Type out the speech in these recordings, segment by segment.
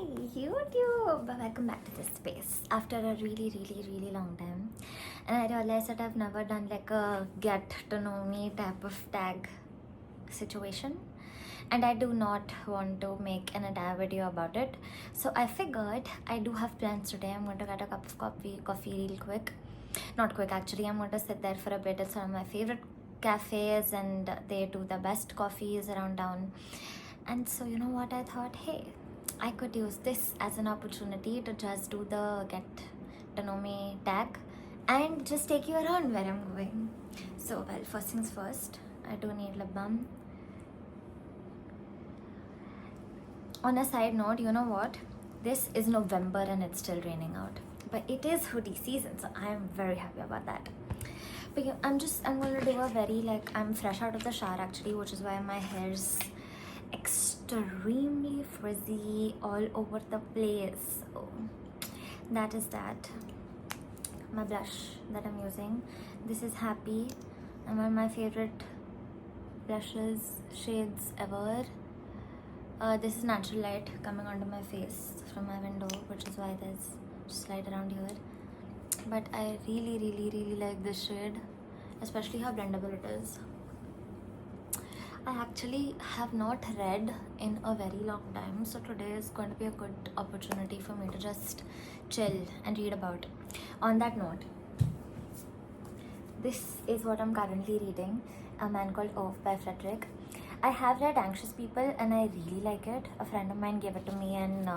YouTube! Welcome back to this space after a really long time. And I realized that I've never done like a get to know me type of tag situation. And I do not want to make an entire video about it. So I figured I do have plans today. I'm going to get a cup of coffee real quick. Not quick actually, I'm going to sit there for a bit. It's one of my favorite cafes and they do the best coffees around town. And so you know what, I thought, hey, I could use this as an opportunity to just do the get to know me tag and just take you around where I'm going. So well, first things first, I do need lip balm. On a side note, you know what, this is November and it's still raining out, but it is hoodie season, so I am very happy about that. But yeah, I'm going to do a very I'm fresh out of the shower actually, which is why my hair's extremely frizzy all over the place. So that is that. My blush that I'm using, this is Happy, and one of my favorite blushes shades ever. This is natural light coming onto my face from my window, which is why there's just light around here. But I really like this shade, especially how blendable it is. I actually have not read in a very long time, so today is going to be a good opportunity for me to just chill and read about. On that note, this is what I'm currently reading, A Man Called Ove by Frederick. I have read Anxious People and I really like it. A friend of mine gave it to me and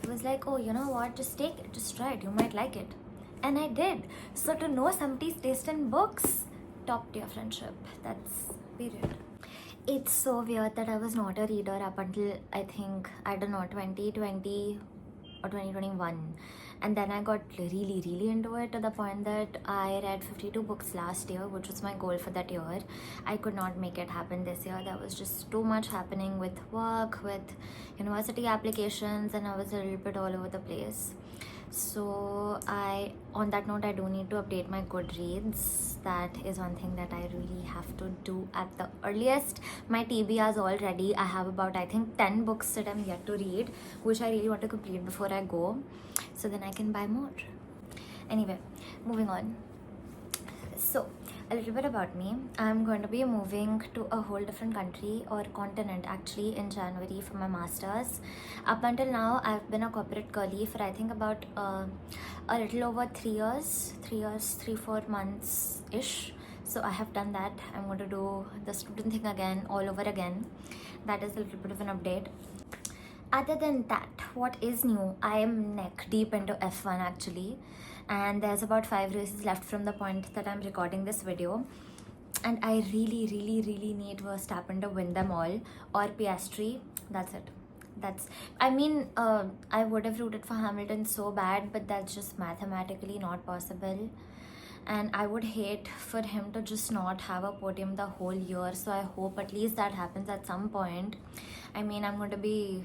he was like, oh, you know what, just take it, just try it, you might like it. And I did. So to know somebody's taste in books, top tier friendship, that's period. It's so weird that I was not a reader up until I think, I don't know, 2020 or 2021. And then I got really into it to the point that I read 52 books last year, which was my goal for that year. I could not make it happen this year. There was just too much happening with work, with university applications, and I was a little bit all over the place. So on that note, I do need to update my Goodreads. That is one thing that I really have to do at the earliest. My TBR is all ready. I have about, I think, 10 books that I'm yet to read, which I really want to complete before I go, so then I can buy more. Anyway, moving on. So a little bit about me. I'm going to be moving to a whole different country or continent actually in January for my masters. Up until now, I've been a corporate girly for I think about a little over 3-4 months ish. So I have done that. I'm going to do the student thing again, all over again. That is a little bit of an update. Other than that, what is new? I am neck deep into F1 actually, and there's about 5 races left from the point that I'm recording this video, and I really need Verstappen to win them all, or Piastri. That's it. I would have rooted for Hamilton so bad, but that's just mathematically not possible, and I would hate for him to just not have a podium the whole year. So I hope at least that happens at some point. I'm going to be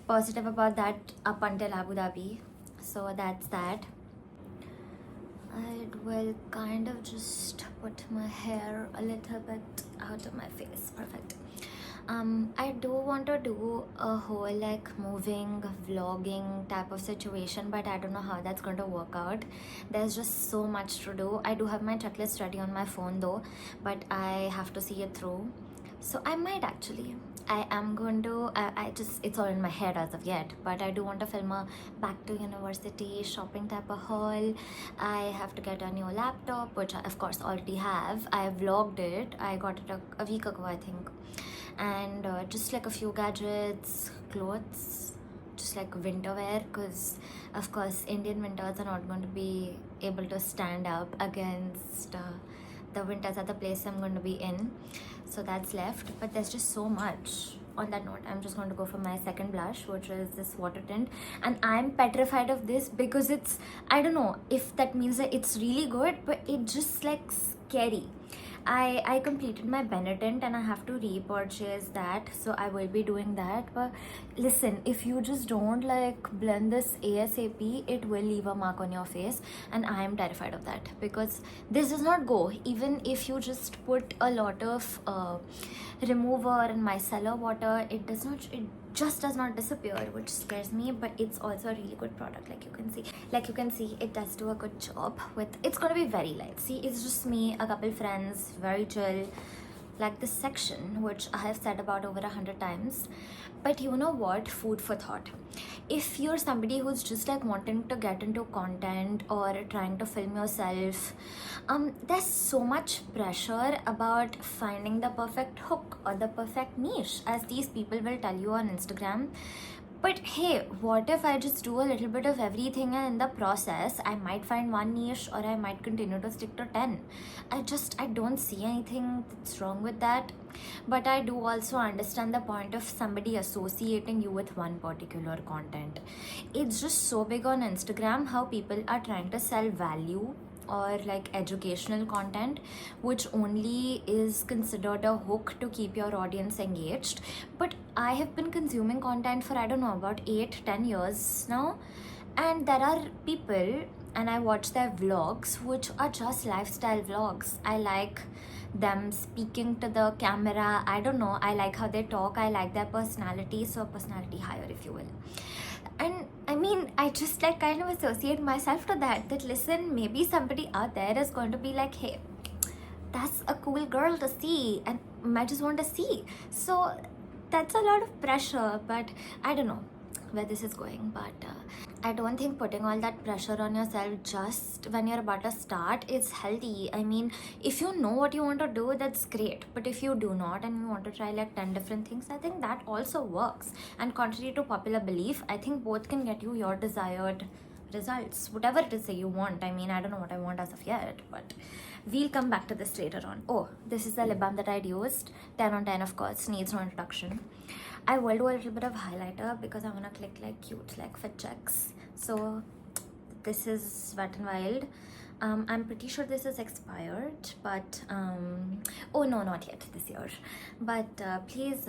positive about that up until Abu Dhabi. So that's that. I will kind of just put my hair a little bit out of my face. Perfect. I do want to do a whole moving vlogging type of situation, but I don't know how that's going to work out. There's just so much to do. I do have my checklist ready on my phone though, but I have to see it through. So I might actually. I am going to, it's all in my head as of yet, but I do want to film a back to university shopping type of haul. I have to get a new laptop, which I of course already have. I vlogged it. I got it a week ago, I think. And just a few gadgets, clothes, just winter wear, because of course Indian winters are not going to be able to stand up against the winters at the place I'm going to be in. So that's left, but there's just so much. On that note, I'm just going to go for my second blush, which is this water tint, and I'm petrified of this because it's, I don't know if that means that it's really good, but it's just scary. I completed my Benetint and I have to repurchase that, so I will be doing that. But listen, if you just don't blend this ASAP, it will leave a mark on your face, and I am terrified of that because this does not go. Even if you just put a lot of remover and micellar water, it just does not disappear, which scares me. But it's also a really good product, like you can see it does do a good job with. It's gonna be very light. See, it's just me, a couple friends, very chill, like this section, which I have said about over 100 times. But you know what, food for thought. If you're somebody who's just like wanting to get into content or trying to film yourself, there's so much pressure about finding the perfect hook or the perfect niche, as these people will tell you on Instagram. But hey, what if I just do a little bit of everything, and in the process I might find one niche, or I might continue to stick to 10. I don't see anything that's wrong with that. But I do also understand the point of somebody associating you with one particular content. It's just so big on Instagram how people are trying to sell value or like educational content, which only is considered a hook to keep your audience engaged. But I have been consuming content for, I don't know, about 8-10 years now, and there are people, and I watch their vlogs, which are just lifestyle vlogs. I like them speaking to the camera. I don't know, I like how they talk, I like their personality, so personality hire, if you will. And I mean, I just like kind of associate myself to that listen, maybe somebody out there is going to be like, hey, that's a cool girl to see, and I just want to see. So that's a lot of pressure, but I don't know where this is going. But I don't think putting all that pressure on yourself just when you're about to start is healthy. I mean, if you know what you want to do, that's great. But if you do not and you want to try like 10 different things, I think that also works. And contrary to popular belief, I think both can get you your desired results, whatever it is that you want. I mean, I don't know what I want as of yet, but we'll come back to this later on. Oh, this is the lip balm that I'd used. 10 on 10, of course, needs no introduction. I will do a little bit of highlighter because I want to click like cute like fit checks. So this is Wet n Wild. I'm pretty sure this is expired, but oh no, not yet this year. But please,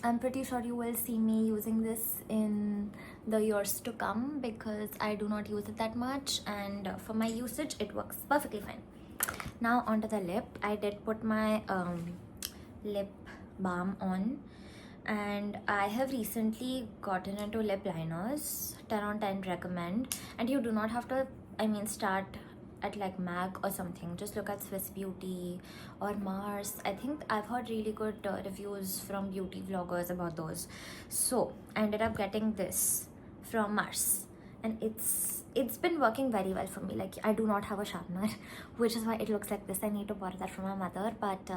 I'm pretty sure you will see me using this in the years to come, because I do not use it that much, and for my usage it works perfectly fine. Now onto the lip. I did put my lip balm on, and I have recently gotten into lip liners. 10 on 10 recommend. And you do not have to, I mean, start at like MAC or something. Just look at Swiss Beauty or Mars. I think I've heard really good reviews from beauty vloggers about those. So I ended up getting this from Mars, and it's been working very well for me. Like, I do not have a sharpener, which is why it looks like this. I need to borrow that from my mother, but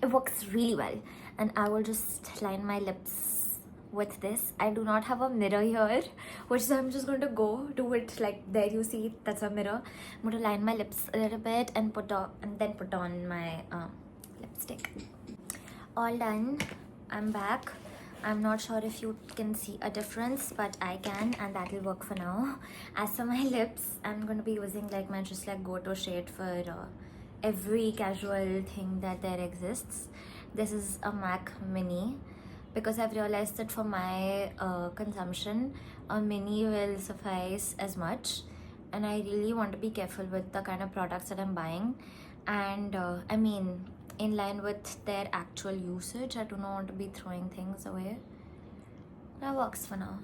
it works really well. And I will just line my lips with this. I do not have a mirror here, which is I'm just going to go do it. Like, there you see, that's a mirror. I'm going to line my lips a little bit and then put on my lipstick. All done. I'm back. I'm not sure if you can see a difference, but I can, and that will work for now. As for my lips, I'm going to be using like my just like go-to shade for every casual thing that there exists. This is a MAC Mini, because I've realized that for my consumption, a mini will suffice as much, and I really want to be careful with the kind of products that I'm buying. And I mean, in line with their actual usage, I do not want to be throwing things away. That works for now.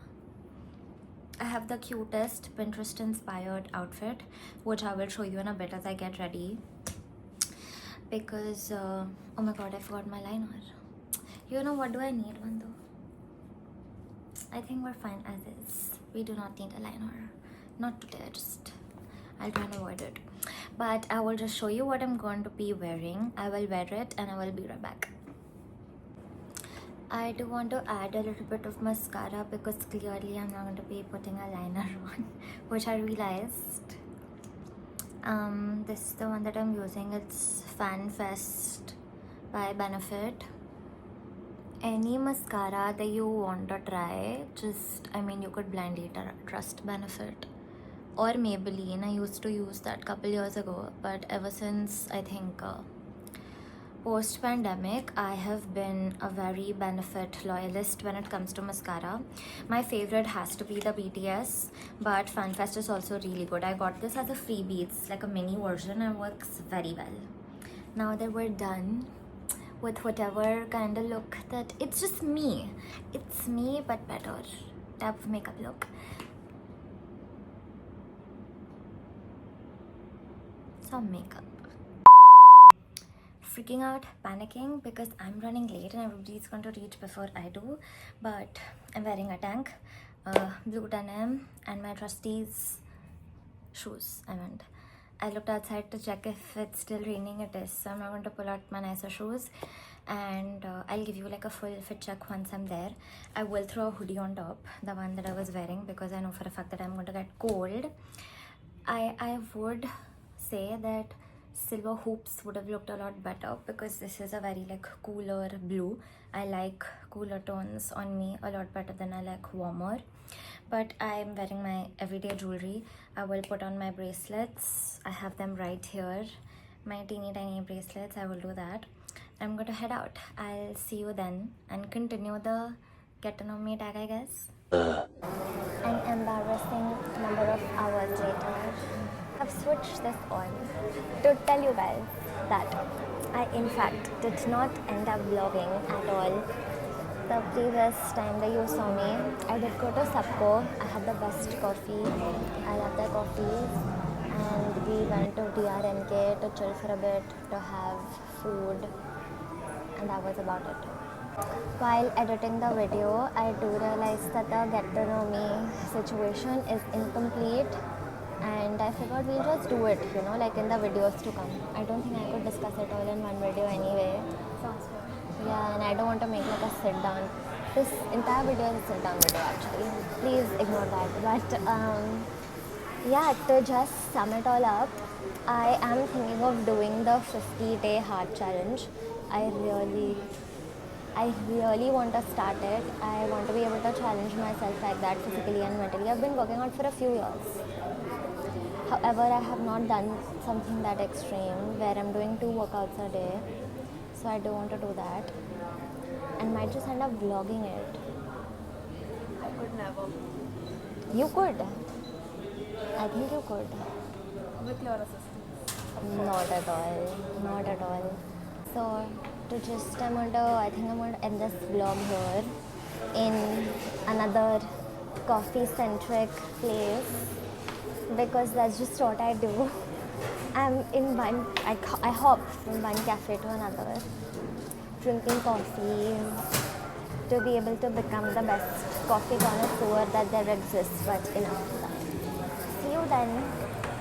I have the cutest Pinterest inspired outfit, which I will show you in a bit as I get ready, because oh my god, I forgot my liner. You know what, do I need one though? I think we're fine as is. We do not need a liner. Not today, I'll try and avoid it. But I will just show you what I'm going to be wearing. I will wear it and I will be right back. I do want to add a little bit of mascara, because clearly I'm not going to be putting a liner on, which I realized. This is the one that I'm using. It's Fan Fest by Benefit. Any mascara that you want to try, just, I mean, you could blindly trust Benefit or Maybelline. I used to use that a couple years ago, but ever since, I think post-pandemic, I have been a very Benefit loyalist when it comes to mascara. My favorite has to be the BTS, but FanFest is also really good. I got this as a freebie. It's like a mini version and works very well. Now that we're done with whatever kind of look that it's just me. It's me but better type of makeup look. Some makeup. Freaking out, panicking because I'm running late and everybody's going to reach before I do. But I'm wearing a tank, blue denim, and my trustees shoes. I looked outside to check if it's still raining. It is, so I'm not going to pull out my nicer shoes, and I'll give you like a full fit check once I'm there. I will throw a hoodie on top, the one that I was wearing, because I know for a fact that I'm going to get cold. I would say that silver hoops would have looked a lot better because this is a very like cooler blue. I like cooler tones on me a lot better than I like warmer. But I'm wearing my everyday jewelry. I will put on my bracelets. I have them right here. My teeny tiny bracelets. I will do that. I'm going to head out. I'll see you then and continue the get to know me tag, I guess. An embarrassing number of hours later, I've switched this on to tell you guys that I in fact did not end up vlogging at all. The previous time that you saw me, I did go to Subco. I had the best coffee. I love their coffees. And we went to GRWM to chill for a bit, to have food. And that was about it. While editing the video, I do realize that the get to know me situation is incomplete. And I figured we'll just do it, like in the videos to come. I don't think I could discuss it all in one video anyway. Sounds good. Yeah, and I don't want to make like a sit down. This entire video is a sit down video actually. Please ignore that. But yeah, to just sum it all up, I am thinking of doing the 50-day heart challenge. I really want to start it. I want to be able to challenge myself like that physically and mentally. I've been working out for a few years. However, I have not done something that extreme where I'm doing 2 workouts a day. So I do want to do that. And might just end up vlogging it. I could never. You could. I think you could. With your assistance. Not at all. Not at all. So to just, I think I'm going to end this vlog here in another coffee-centric place because that's just what I do. I'm in one, I hop from one cafe to another, drinking coffee to be able to become the best coffee connoisseur that there exists, but enough time. See you then.